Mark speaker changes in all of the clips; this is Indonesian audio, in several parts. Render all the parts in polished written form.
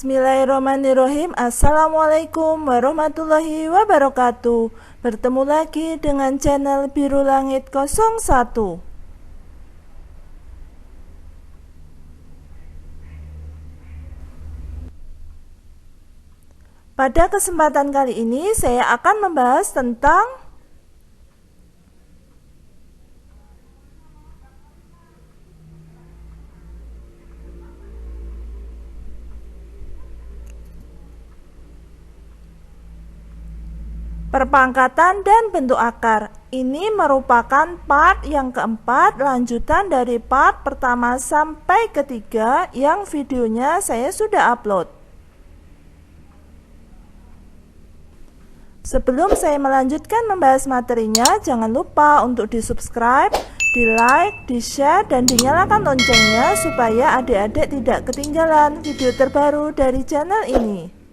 Speaker 1: Bismillahirrahmanirrahim. Assalamualaikum warahmatullahi wabarakatuh. Bertemu lagi dengan channel Biru Langit 01. Pada kesempatan kali ini saya akan membahas tentang perpangkatan dan bentuk akar. Ini merupakan part yang keempat, lanjutan dari part pertama sampai ketiga yang videonya saya sudah upload. Sebelum saya melanjutkan membahas materinya, jangan lupa untuk di-subscribe, di-like, di-share, dan dinyalakan loncengnya supaya adik-adik tidak ketinggalan video terbaru dari channel ini.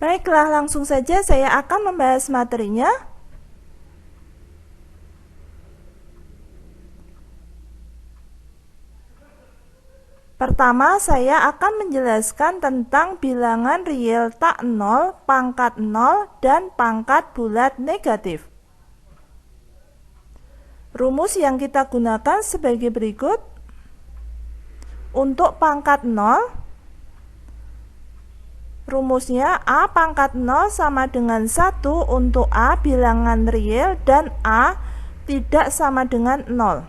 Speaker 1: Baiklah, langsung saja saya akan membahas materinya. Pertama, saya akan menjelaskan tentang bilangan real tak 0, pangkat 0, dan pangkat bulat negatif. Rumus yang kita gunakan sebagai berikut. Untuk pangkat 0, rumusnya A pangkat 0 sama dengan 1 untuk A bilangan real dan A tidak sama dengan 0.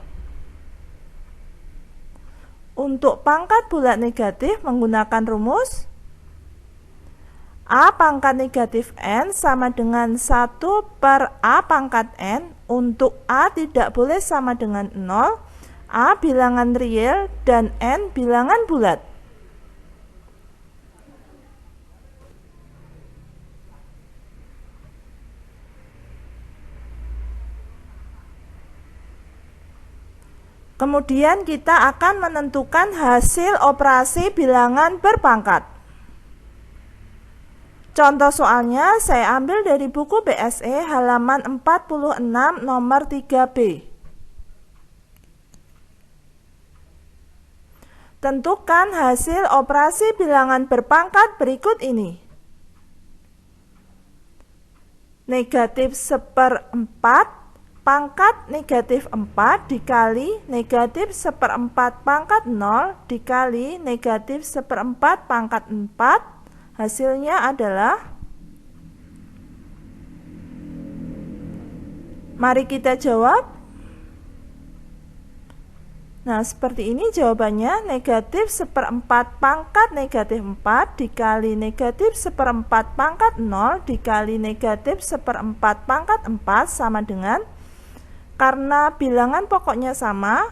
Speaker 1: Untuk pangkat bulat negatif menggunakan rumus A pangkat negatif N sama dengan 1 per A pangkat N. Untuk A tidak boleh sama dengan 0, A bilangan real dan N bilangan bulat. Kemudian kita akan menentukan hasil operasi bilangan berpangkat. Contoh soalnya saya ambil dari buku BSE halaman 46 nomor 3B. Tentukan hasil operasi bilangan berpangkat berikut ini. Negatif 1/4 pangkat negatif 4 dikali negatif 1/4 pangkat 0 dikali negatif 1/4 pangkat 4, hasilnya adalah, mari kita jawab. Nah, seperti ini jawabannya. Negatif 1/4 pangkat negatif 4 dikali negatif 1/4 pangkat 0 dikali negatif 1/4 pangkat 4 sama dengan, karena bilangan pokoknya sama,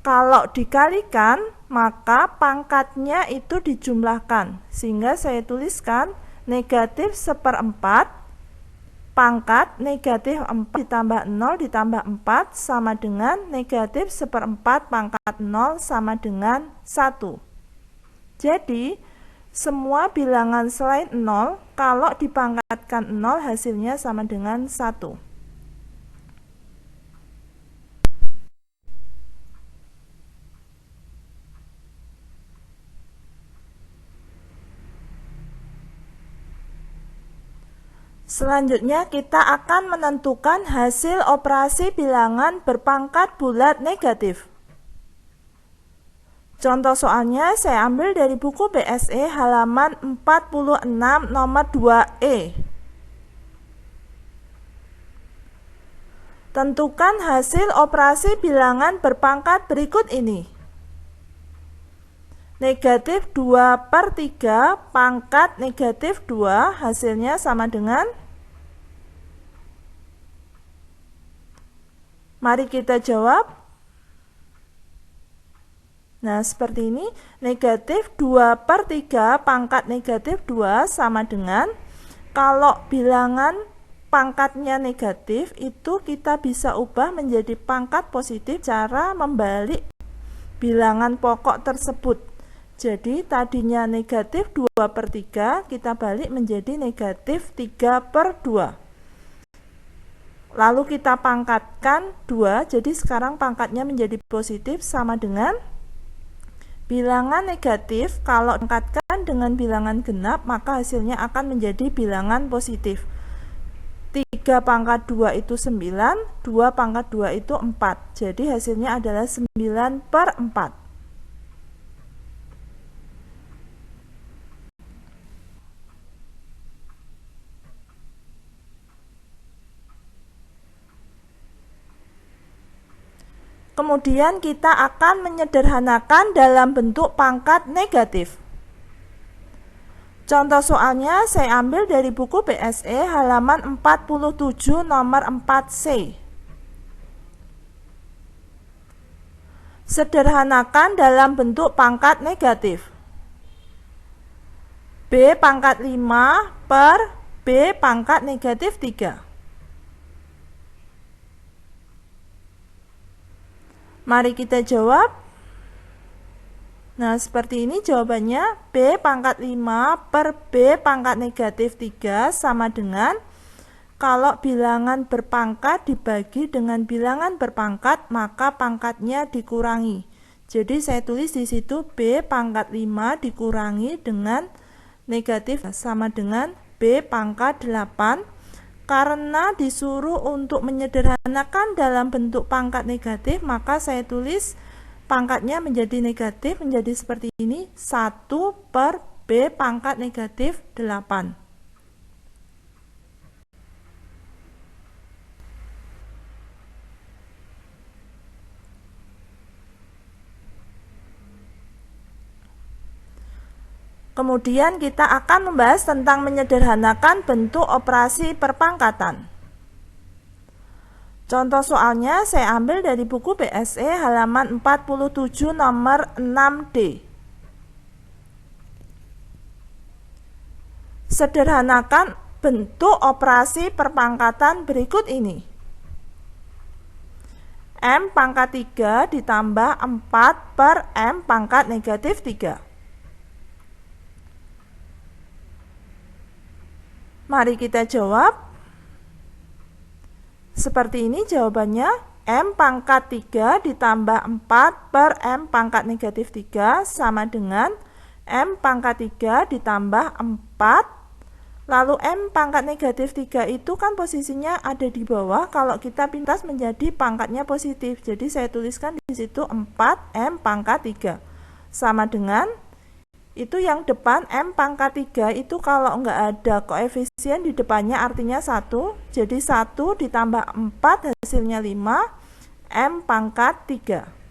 Speaker 1: kalau dikalikan maka pangkatnya itu dijumlahkan, sehingga saya tuliskan negatif 1/4 pangkat negatif 4 ditambah 0 ditambah 4 sama dengan negatif 1/4 pangkat 0 sama dengan 1. Jadi semua bilangan selain 0 kalau dipangkatkan 0 hasilnya sama dengan 1. Selanjutnya kita akan menentukan hasil operasi bilangan berpangkat bulat negatif. Contoh soalnya saya ambil dari buku BSE halaman 46 nomor 2E. Tentukan hasil operasi bilangan berpangkat berikut ini. Negatif 2/3 pangkat negatif 2 hasilnya sama dengan, mari kita jawab. Nah, seperti ini. Negatif 2/3 pangkat negatif 2 sama dengan, kalau bilangan pangkatnya negatif itu kita bisa ubah menjadi pangkat positif cara membalik bilangan pokok tersebut. Jadi tadinya negatif 2/3, kita balik menjadi negatif 3/2. Lalu kita pangkatkan 2, jadi sekarang pangkatnya menjadi positif sama dengan bilangan negatif. Kalau pangkatkan dengan bilangan genap, maka hasilnya akan menjadi bilangan positif. 3/2 itu 9, 2/2 itu 4. Jadi hasilnya adalah 9/4. Kemudian kita akan menyederhanakan dalam bentuk pangkat negatif. Contoh soalnya saya ambil dari buku BSE halaman 47 nomor 4C. Sederhanakan dalam bentuk pangkat negatif. B pangkat 5 per B pangkat negatif 3. Mari kita jawab. Nah, seperti ini jawabannya. B pangkat 5 per B pangkat negatif 3 sama dengan, kalau bilangan berpangkat dibagi dengan bilangan berpangkat, maka pangkatnya dikurangi. Jadi saya tulis di situ B pangkat 5 dikurangi dengan negatif sama dengan B pangkat 8. Karena disuruh untuk menyederhanakan dalam bentuk pangkat negatif, maka saya tulis pangkatnya menjadi negatif, menjadi seperti ini, 1 per B pangkat negatif 8. Kemudian kita akan membahas tentang menyederhanakan bentuk operasi perpangkatan. Contoh soalnya saya ambil dari buku BSE halaman 47 nomor 6D. Sederhanakan bentuk operasi perpangkatan berikut ini. M pangkat 3 ditambah 4 per M pangkat negatif 3. Mari kita jawab. Seperti ini jawabannya. M pangkat 3 ditambah 4 per M pangkat negatif 3 sama dengan M pangkat 3 ditambah 4. Lalu M pangkat negatif 3 itu kan posisinya ada di bawah. Kalau kita pintas menjadi pangkatnya positif. Jadi saya tuliskan di situ 4 M pangkat 3 sama dengan, itu yang depan M pangkat 3 itu kalau nggak ada koefisien di depannya artinya 1. Jadi 1 ditambah 4 hasilnya 5, M pangkat 3.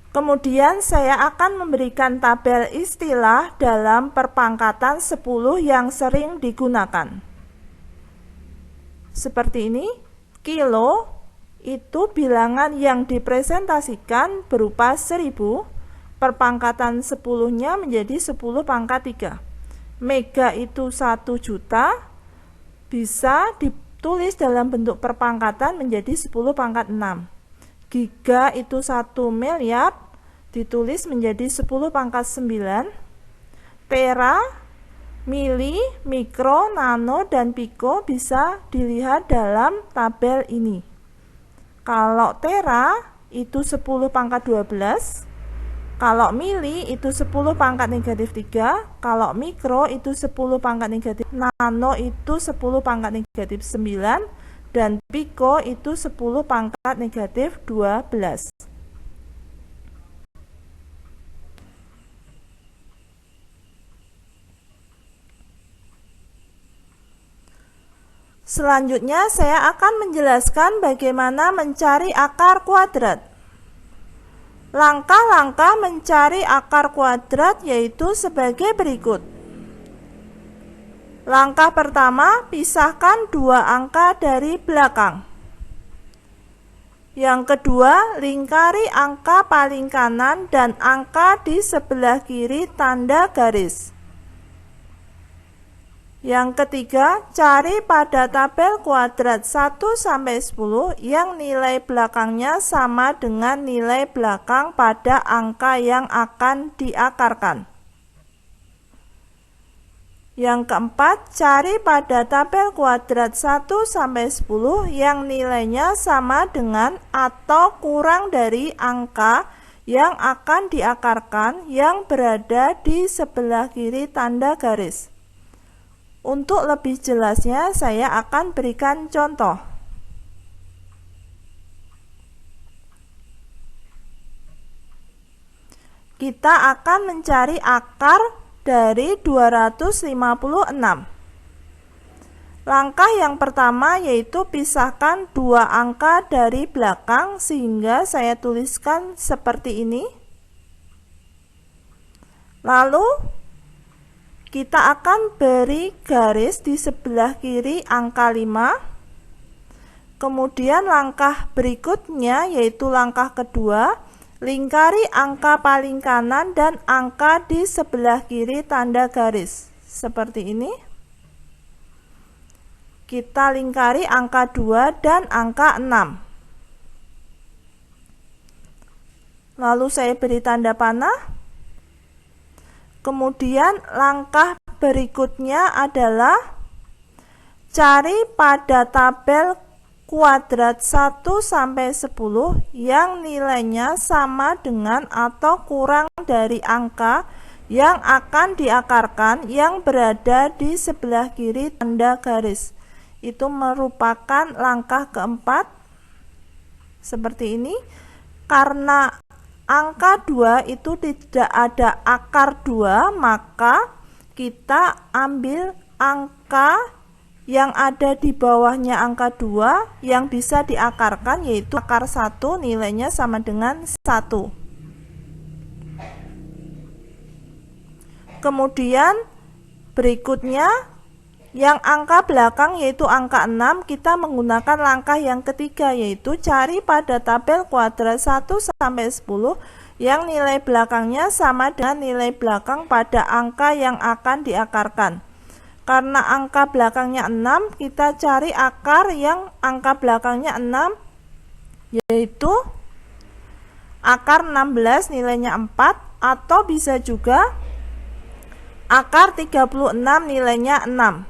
Speaker 1: Kemudian saya akan memberikan tabel istilah dalam perpangkatan 10 yang sering digunakan. Seperti ini, kilo itu bilangan yang dipresentasikan berupa 1000, perpangkatan 10-nya menjadi 10 pangkat 3. Mega itu 1 juta, bisa ditulis dalam bentuk perpangkatan menjadi 10 pangkat 6. Giga itu 1 miliar, ditulis menjadi 10 pangkat 9. Tera, mili, mikro, nano, dan piko bisa dilihat dalam tabel ini. Kalau tera itu 10 pangkat 12, kalau mili itu 10 pangkat negatif 3, kalau mikro itu 10 pangkat negatif, nano itu 10 pangkat negatif 9, dan piko itu 10 pangkat negatif 12. Selanjutnya saya akan menjelaskan bagaimana mencari akar kuadrat. Langkah-langkah mencari akar kuadrat yaitu sebagai berikut. Langkah pertama, pisahkan 2 angka dari belakang. Yang kedua, lingkari angka paling kanan dan angka di sebelah kiri tanda garis. Yang ketiga, cari pada tabel kuadrat 1 sampai 10 yang nilai belakangnya sama dengan nilai belakang pada angka yang akan diakarkan. Yang keempat, cari pada tabel kuadrat 1 sampai 10 yang nilainya sama dengan atau kurang dari angka yang akan diakarkan yang berada di sebelah kiri tanda garis. Untuk lebih jelasnya, saya akan berikan contoh. Kita akan mencari akar dari 256. Langkah yang pertama yaitu pisahkan dua angka dari belakang, sehingga saya tuliskan seperti ini. Lalu kita akan beri garis di sebelah kiri angka 5. Kemudian langkah berikutnya yaitu langkah kedua, lingkari angka paling kanan dan angka di sebelah kiri tanda garis. Seperti ini. Kita lingkari angka 2 dan angka 6. Lalu saya beri tanda panah. Kemudian langkah berikutnya adalah cari pada tabel kuadrat 1 sampai 10 yang nilainya sama dengan atau kurang dari angka yang akan diakarkan yang berada di sebelah kiri tanda garis. Itu merupakan langkah keempat. Seperti ini. Karena angka 2 itu tidak ada akar 2, maka kita ambil angka yang ada di bawahnya angka 2 yang bisa diakarkan, yaitu akar 1 nilainya sama dengan 1. Kemudian berikutnya yang angka belakang yaitu angka 6, kita menggunakan langkah yang ketiga yaitu cari pada tabel kuadrat 1 sampai 10 yang nilai belakangnya sama dengan nilai belakang pada angka yang akan diakarkan. Karena angka belakangnya 6, kita cari akar yang angka belakangnya 6 yaitu akar 16 nilainya 4, atau bisa juga akar 36 nilainya 6.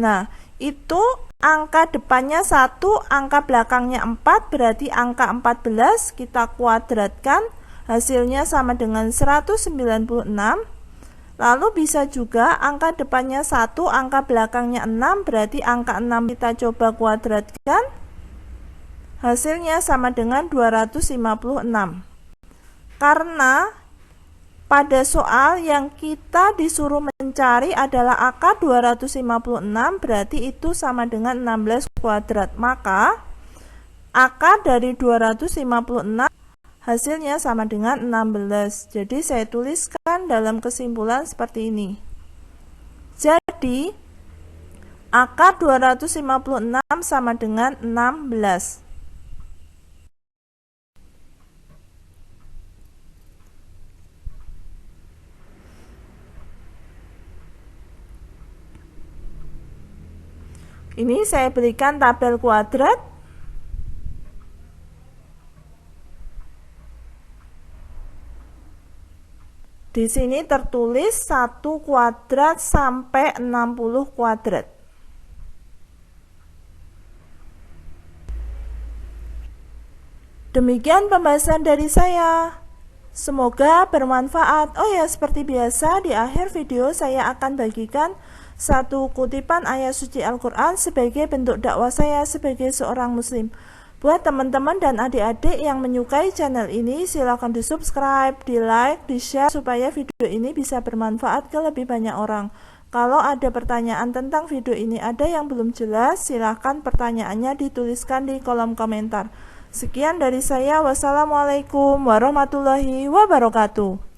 Speaker 1: Nah, itu angka depannya 1, angka belakangnya 4, berarti angka 14 kita kuadratkan, hasilnya sama dengan 196. Lalu bisa juga angka depannya 1, angka belakangnya 6, berarti angka 6 kita coba kuadratkan, hasilnya sama dengan 256. Karena pada soal yang kita disuruh mencari adalah akar 256, berarti itu sama dengan 16 kuadrat. Maka akar dari 256 hasilnya sama dengan 16. Jadi saya tuliskan dalam kesimpulan seperti ini. Jadi akar 256 sama dengan 16. Ini saya berikan tabel kuadrat. Di sini tertulis 1 kuadrat sampai 60 kuadrat. Demikian pembahasan dari saya. Semoga bermanfaat. Oh ya, seperti biasa di akhir video saya akan bagikan satu kutipan ayat suci Al-Quran sebagai bentuk dakwah saya sebagai seorang muslim. Buat teman-teman dan adik-adik yang menyukai channel ini, silahkan di subscribe, di like, di share, supaya video ini bisa bermanfaat ke lebih banyak orang. Kalau ada pertanyaan tentang video ini ada yang belum jelas, silahkan pertanyaannya dituliskan di kolom komentar. Sekian dari saya, wassalamualaikum warahmatullahi wabarakatuh.